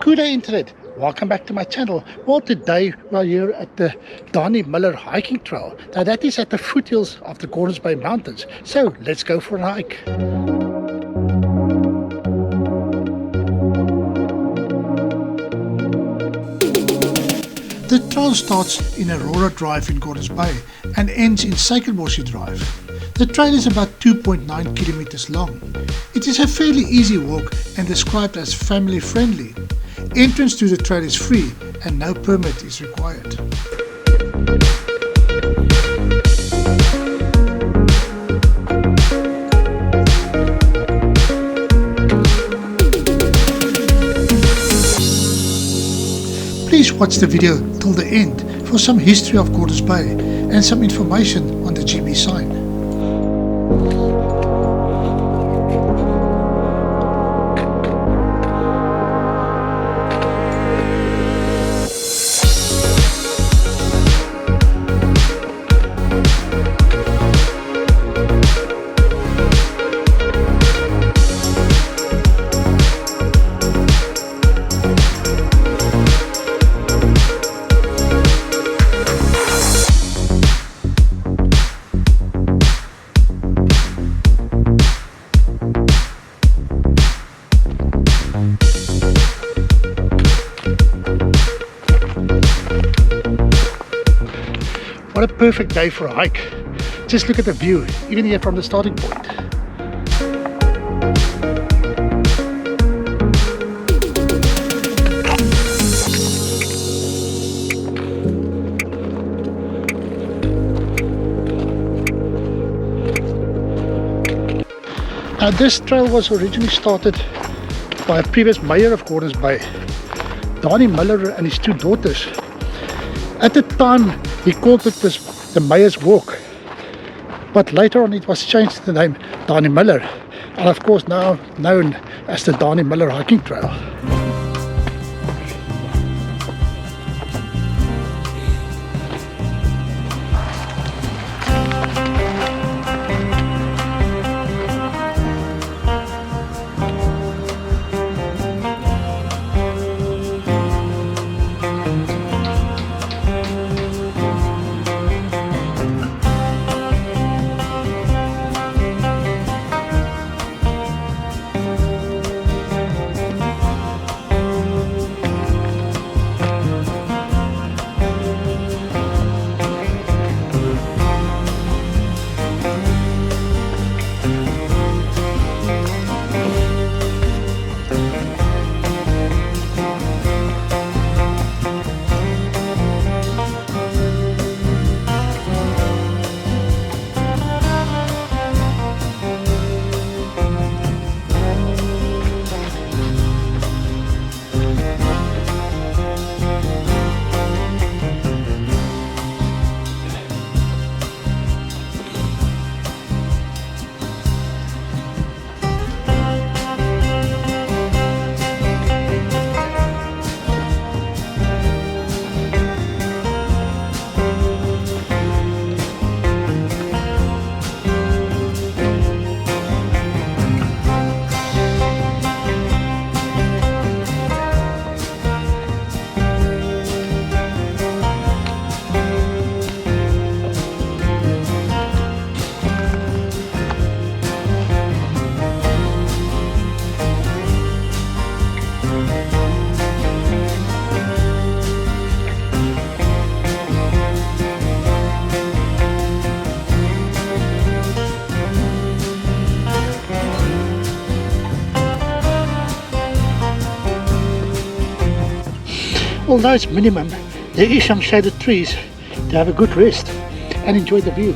Good day, Internet. Welcome back to my channel. Well, today we're here at the Danie Muller Hiking Trail. Now that is at the foothills of the Gordons Bay Mountains. So let's go for a hike. The trail starts in Aurora Drive in Gordons Bay and ends in Suikerbosse Drive. The trail is about 2.9 kilometers long. It is a fairly easy walk and described as family friendly. Entrance to the trail is free and no permit is required. Please watch the video till the end for some history of Gordons Bay and some information on the GB sign. What a perfect day for a hike. Just look at the view, even here from the starting point. Now this trail was originally started by a previous mayor of Gordons Bay, Danie Muller and his two daughters. At the time he called it the Mayor's Walk, but later on it was changed to the name Danie Muller, and of course now known as the Danie Muller Hiking Trail. Although it's minimum, there is some shaded trees to have a good rest and enjoy the view.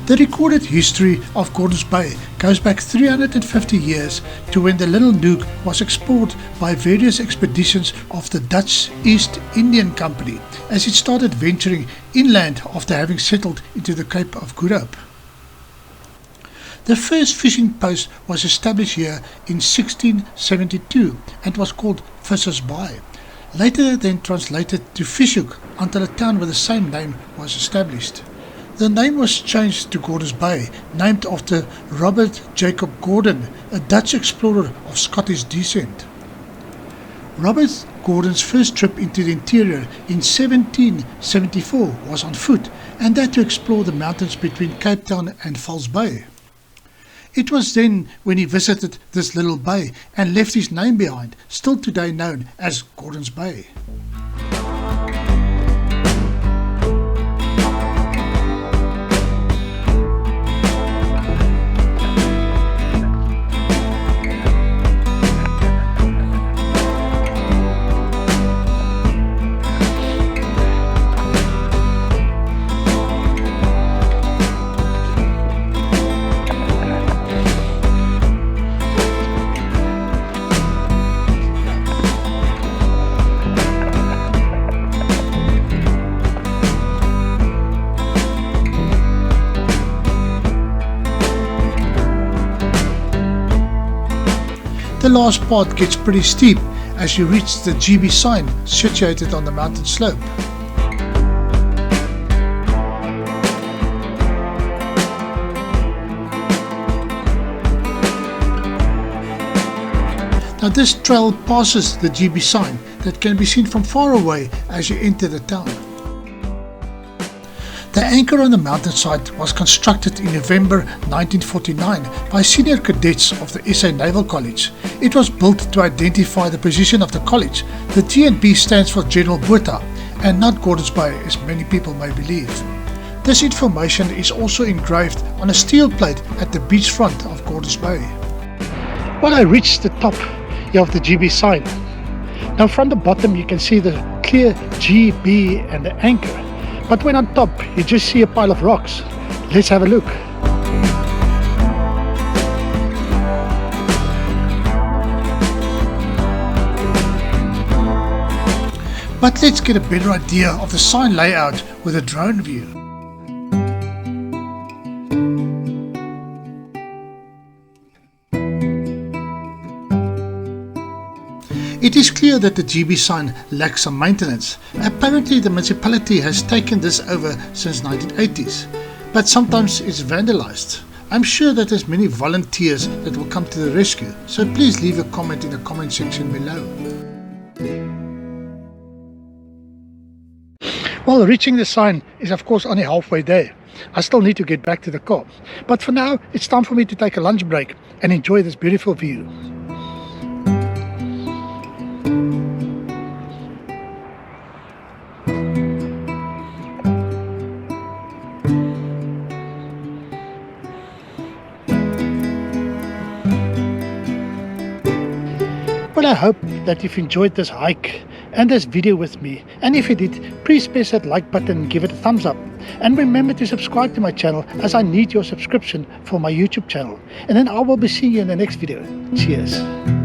The recorded history of Gordons Bay goes back 350 years to when the Little Nook was explored by various expeditions of the Dutch East Indian Company as it started venturing inland after having settled into the Cape of Good Hope. The first fishing post was established here in 1672 and was called Vissers Bay. later then translated to Fishhoek until a town with the same name was established. The name was changed to Gordons Bay, named after Robert Jacob Gordon, a Dutch explorer of Scottish descent. Robert Gordon's first trip into the interior in 1774 was on foot, and that to explore the mountains between Cape Town and False Bay. It was then when he visited this little bay and left his name behind, still today known as Gordons Bay. The last part gets pretty steep as you reach the GB sign situated on the mountain slope. Now this trail passes the GB sign that can be seen from far away as you enter the town. The anchor on the mountainside was constructed in November 1949 by senior cadets of the SA Naval College. It was built to identify the position of the college. The G&B stands for General Botha and not Gordons Bay as many people may believe. This information is also engraved on a steel plate at the beach front of Gordons Bay. Well, I reached the top here of the GB sign. Now from the bottom you can see the clear GB and the anchor. But when on top, you just see a pile of rocks. Let's have a look. But let's get a better idea of the sign layout with a drone view. It is clear that the GB sign lacks some maintenance. Apparently the municipality has taken this over since 1980s, but sometimes it's vandalized. I'm sure that there's many volunteers that will come to the rescue, so please leave a comment in the comment section below. Well, reaching the sign is of course only halfway there. I still need to get back to the car, but for now it's time for me to take a lunch break and enjoy this beautiful view. Well, I hope that you've enjoyed this hike and this video with me, and if you did, please press that like button and give it a thumbs up, and remember to subscribe to my channel as I need your subscription for my YouTube channel, and then I will be seeing you in the next video. Cheers.